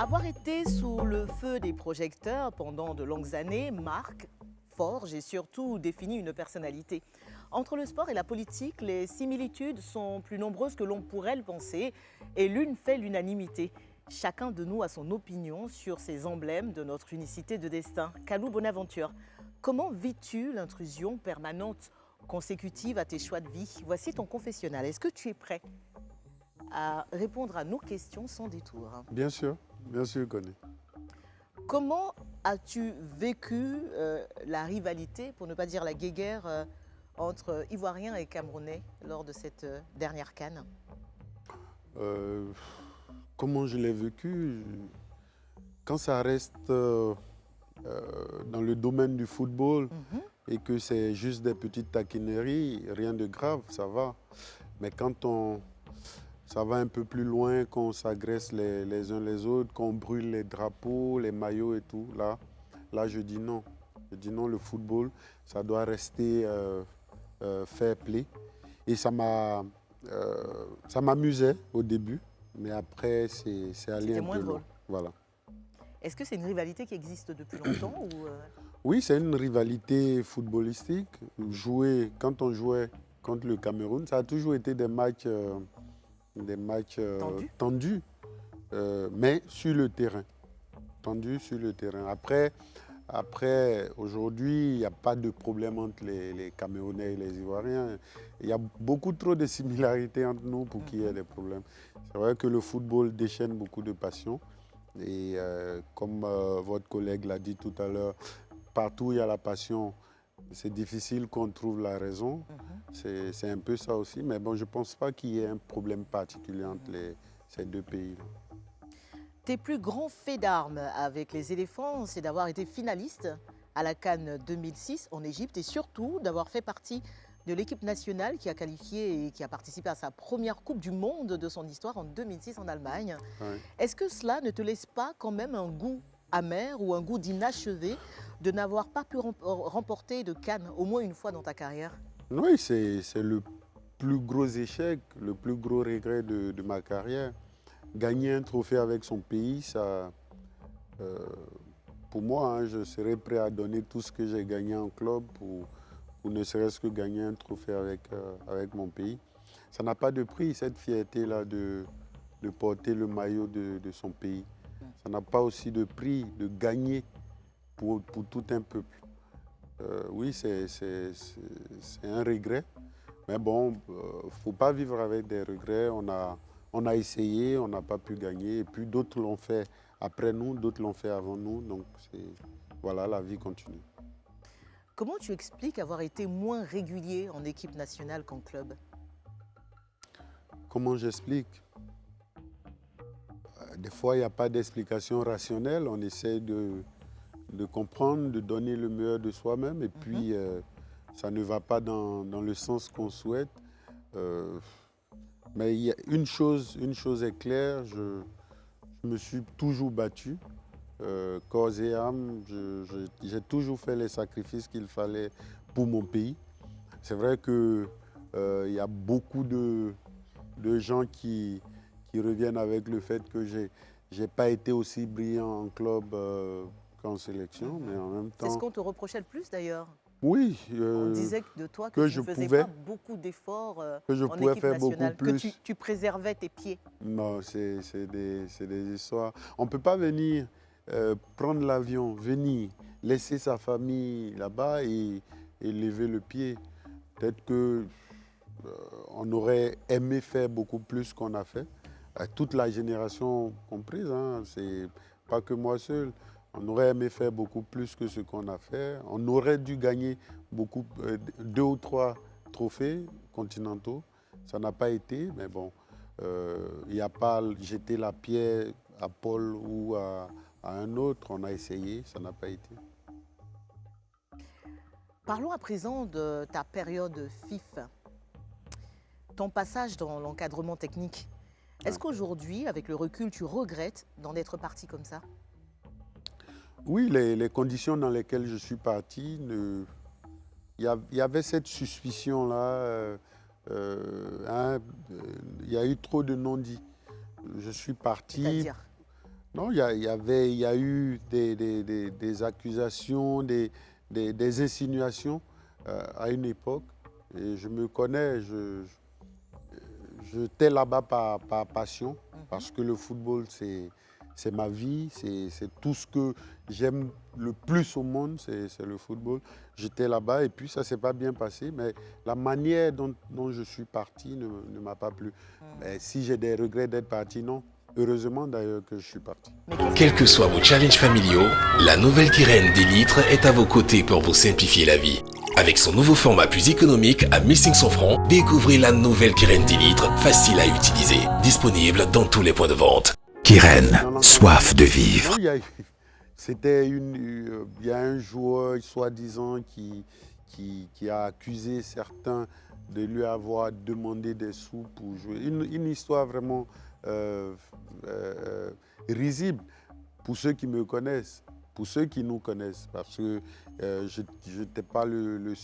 Avoir été sous le feu des projecteurs pendant de longues années marque, forge et surtout définit une personnalité. Entre le sport et la politique, les similitudes sont plus nombreuses que l'on pourrait le penser et l'une fait l'unanimité. Chacun de nous a son opinion sur ces emblèmes de notre unicité de destin. Kalou Bonaventure, comment vis-tu l'intrusion permanente consécutive à tes choix de vie? Voici ton confessionnal. Est-ce que tu es prêt à répondre à nos questions sans détour? Bien sûr, Connie. Comment as-tu vécu la rivalité, pour ne pas dire la guéguerre, entre Ivoiriens et Camerounais lors de cette dernière CAN? Euh, Comment je l'ai vécu? Quand ça reste dans le domaine du football et que c'est juste des petites taquineries, rien de grave, ça va. Mais ça va un peu plus loin, qu'on s'agresse les uns les autres, qu'on brûle les drapeaux, les maillots et tout, là je dis non. Je dis non, le football, ça doit rester fair play. Et ça m'amusait au début, mais après c'est allé C'était un moins peu drôle. loin. Voilà. Est-ce que c'est une rivalité qui existe depuis longtemps ou Oui, c'est une rivalité footballistique. Quand on jouait contre le Cameroun, ça a toujours été des matchs tendus, mais sur le terrain. Tendus sur le terrain. Après aujourd'hui, il n'y a pas de problème entre les Camerounais et les Ivoiriens. Il y a beaucoup trop de similarités entre nous pour qu'il y ait des problèmes. C'est vrai que le football déchaîne beaucoup de passion. Et comme votre collègue l'a dit tout à l'heure, partout où il y a la passion, c'est difficile qu'on trouve la raison. C'est un peu ça aussi. Mais bon, je ne pense pas qu'il y ait un problème particulier entre ces deux pays. tes plus grands faits d'armes avec les éléphants, c'est d'avoir été finaliste à la CAN 2006 en Égypte et surtout d'avoir fait partie de l'équipe nationale qui a qualifié et qui a participé à sa première Coupe du Monde de son histoire en 2006 en Allemagne. Ouais. Est-ce que cela ne te laisse pas quand même un goût amer ou un goût d'inachevé de n'avoir pas pu remporter de CAN au moins une fois dans ta carrière? Oui, c'est le plus gros échec, le plus gros regret de ma carrière. Gagner un trophée avec son pays, ça, pour moi, hein, je serais prêt à donner tout ce que j'ai gagné en club pour ne serait-ce que gagner un trophée avec mon pays. Ça n'a pas de prix, cette fierté-là de porter le maillot de son pays. Ça n'a pas aussi de prix de gagner pour tout un peuple. Oui, c'est un regret. Mais bon, il ne faut pas vivre avec des regrets. On a essayé, on n'a pas pu gagner. Et puis d'autres l'ont fait après nous, d'autres l'ont fait avant nous. Donc voilà, la vie continue. Comment tu expliques avoir été moins régulier en équipe nationale qu'en club? Comment j'explique? Des fois, il n'y a pas d'explication rationnelle. On essaie de comprendre, de donner le meilleur de soi-même. Et puis, ça ne va pas dans le sens qu'on souhaite. Mais il y a une chose est claire, je me suis toujours battu, corps et âme. J'ai toujours fait les sacrifices qu'il fallait pour mon pays. C'est vrai qu'il y a beaucoup de gens qui reviennent avec le fait que je n'ai pas été aussi brillant en club qu'en sélection, mais en même temps... C'est ce qu'on te reprochait le plus d'ailleurs. Oui. On disait de toi que tu ne faisais pas beaucoup d'efforts en équipe nationale, que tu préservais tes pieds. Non, c'est des histoires. On ne peut pas venir prendre l'avion, venir, laisser sa famille là-bas et lever le pied. Peut-être qu'on aurait aimé faire beaucoup plus qu'on a fait. Toute la génération comprise, hein, c'est pas que moi seul. On aurait aimé faire beaucoup plus que ce qu'on a fait. On aurait dû gagner 2 ou 3 trophées continentaux. Ça n'a pas été, mais bon, il n'y a pas jeté la pierre à Paul ou à un autre. On a essayé, ça n'a pas été. Parlons à présent de ta période FIF, ton passage dans l'encadrement technique. Est-ce qu'aujourd'hui, avec le recul, tu regrettes d'en être parti comme ça? Oui, les conditions dans lesquelles je suis parti, il y avait cette suspicion-là. Il y a eu trop de non-dits. Je suis parti. C'est-à-dire? Non, il y a eu des accusations, des insinuations à une époque. Et je me connais, j'étais là-bas par passion, parce que le football, c'est ma vie, c'est tout ce que j'aime le plus au monde, c'est le football. J'étais là-bas et puis ça ne s'est pas bien passé, mais la manière dont je suis parti ne m'a pas plu. Mais si j'ai des regrets d'être parti, non. Heureusement d'ailleurs que je suis parti. Quels que soient vos challenges familiaux, la nouvelle Kyrène 10 litres est à vos côtés pour vous simplifier la vie. Avec son nouveau format plus économique à 1500 francs, découvrez la nouvelle Kyrène 10 litres, facile à utiliser, disponible dans tous les points de vente. Kyrène, soif de vivre. Non, il y a un joueur soi-disant qui a accusé certains de lui avoir demandé des sous pour jouer. Une histoire vraiment risible pour ceux qui me connaissent, pour ceux qui nous connaissent, parce que je n'étais pas le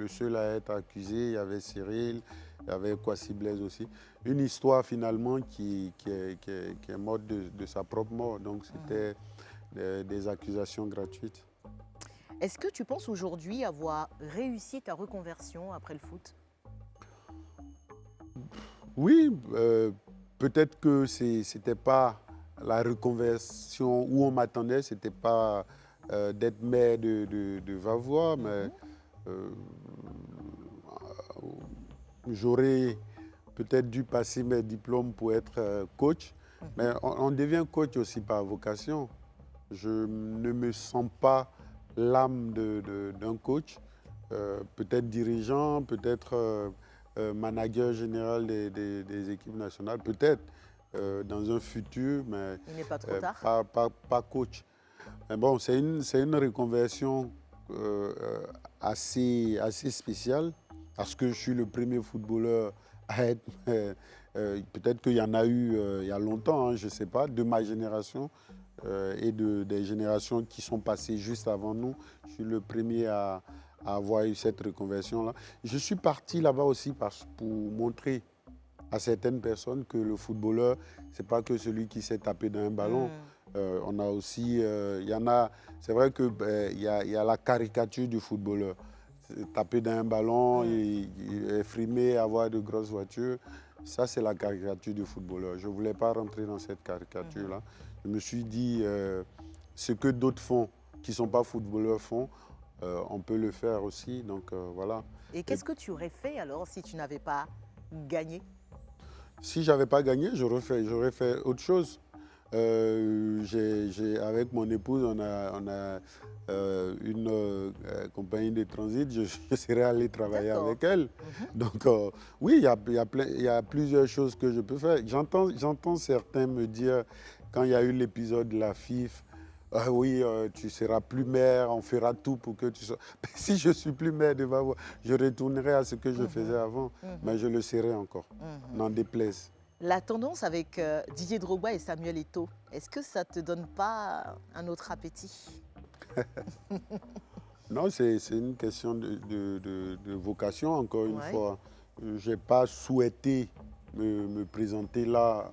seul à être accusé. Il y avait Cyril, il y avait Kwasi Blaise aussi. Une histoire finalement qui est morte de sa propre mort. Donc c'était des accusations gratuites. Est-ce que tu penses aujourd'hui avoir réussi ta reconversion après le foot? Oui, peut-être que ce n'était pas la reconversion où on m'attendait, ce n'était pas d'être maire de Vavois, mais j'aurais peut-être dû passer mes diplômes pour être coach. Mais on devient coach aussi par vocation. Je ne me sens pas l'âme d'un coach, peut-être dirigeant, peut-être manager général des équipes nationales, peut-être dans un futur, mais il n'est pas trop tard. Pas coach. Mais bon, c'est une reconversion assez spéciale, parce que je suis le premier footballeur à être, peut-être qu'il y en a eu il y a longtemps, hein, je ne sais pas, de ma génération et des générations qui sont passées juste avant nous. Je suis le premier à avoir eu cette reconversion-là. Je suis parti là-bas aussi pour montrer à certaines personnes que le footballeur, ce n'est pas que celui qui s'est tapé dans un ballon. On a aussi, c'est vrai qu'il y a la caricature du footballeur. Taper dans un ballon, frimer, avoir de grosses voitures, ça c'est la caricature du footballeur. Je ne voulais pas rentrer dans cette caricature-là. Je me suis dit, ce que d'autres font, qui ne sont pas footballeurs font, on peut le faire aussi, donc voilà. Et qu'est-ce que tu aurais fait alors si tu n'avais pas gagné? Si je n'avais pas gagné, j'aurais fait autre chose. Avec mon épouse, on a une compagnie de transit. Je serais allé travailler avec elle. Donc oui, il y a plusieurs choses que je peux faire. J'entends certains me dire, quand il y a eu l'épisode de la FIF, oui, tu seras plus maire, on fera tout pour que tu sois... Si je ne suis plus maire de Vavois, je retournerai à ce que je faisais avant, mais je le serai encore, n'en déplaise. La tendance avec Didier Drogba et Samuel Eto'o, est-ce que ça ne te donne pas un autre appétit? Non, c'est une question de vocation, encore une fois. Je n'ai pas souhaité me présenter là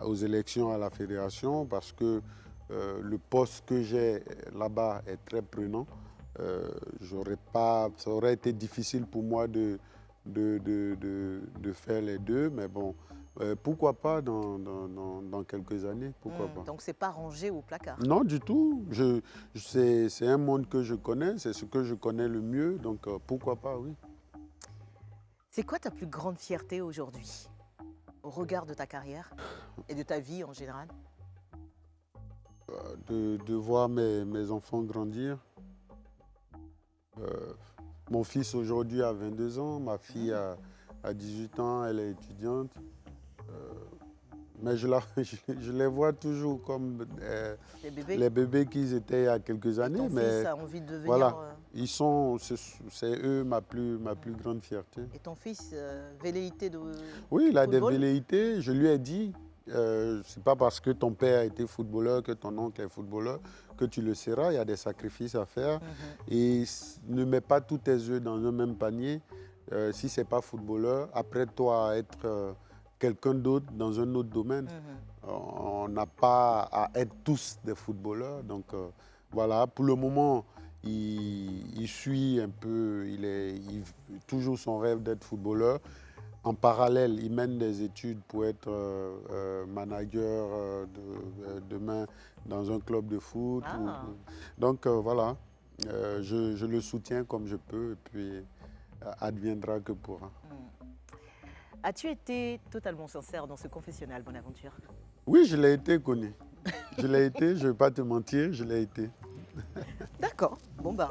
aux élections à la fédération parce que le poste que j'ai là-bas est très prenant. Ça aurait été difficile pour moi de faire les deux, mais bon, pourquoi pas dans quelques années, pourquoi pas. Donc c'est pas rangé au placard? Non, du tout. C'est un monde que je connais, c'est ce que je connais le mieux, donc pourquoi pas, oui. C'est quoi ta plus grande fierté aujourd'hui, au regard de ta carrière et de ta vie en général? De voir mes enfants grandir. Mon fils aujourd'hui a 22 ans, ma fille a 18 ans, elle est étudiante. Mais je les vois toujours comme les bébés qu'ils étaient il y a quelques années. Et ton fils a envie de devenir... Voilà, c'est eux ma plus grande fierté. Et ton fils, velléité de Oui, il a football? des velléités. Je lui ai dit, c'est pas parce que ton père a été footballeur, que ton oncle est footballeur, que tu le seras. Il y a des sacrifices à faire. Et ne mets pas tous tes œufs dans un même panier. Si ce n'est pas footballeur, après toi à être quelqu'un d'autre dans un autre domaine. On n'a pas à être tous des footballeurs. Donc voilà, pour le moment, il suit un peu, il toujours son rêve d'être footballeur. En parallèle, il mène des études pour être manager demain dans un club de foot. Ah. Donc voilà, je le soutiens comme je peux et puis adviendra que pourra. As-tu été totalement sincère dans ce confessionnal, Bonaventure? Oui, je l'ai été, Connie. Je l'ai été, je ne vais pas te mentir, je l'ai été. D'accord. Bon, ben,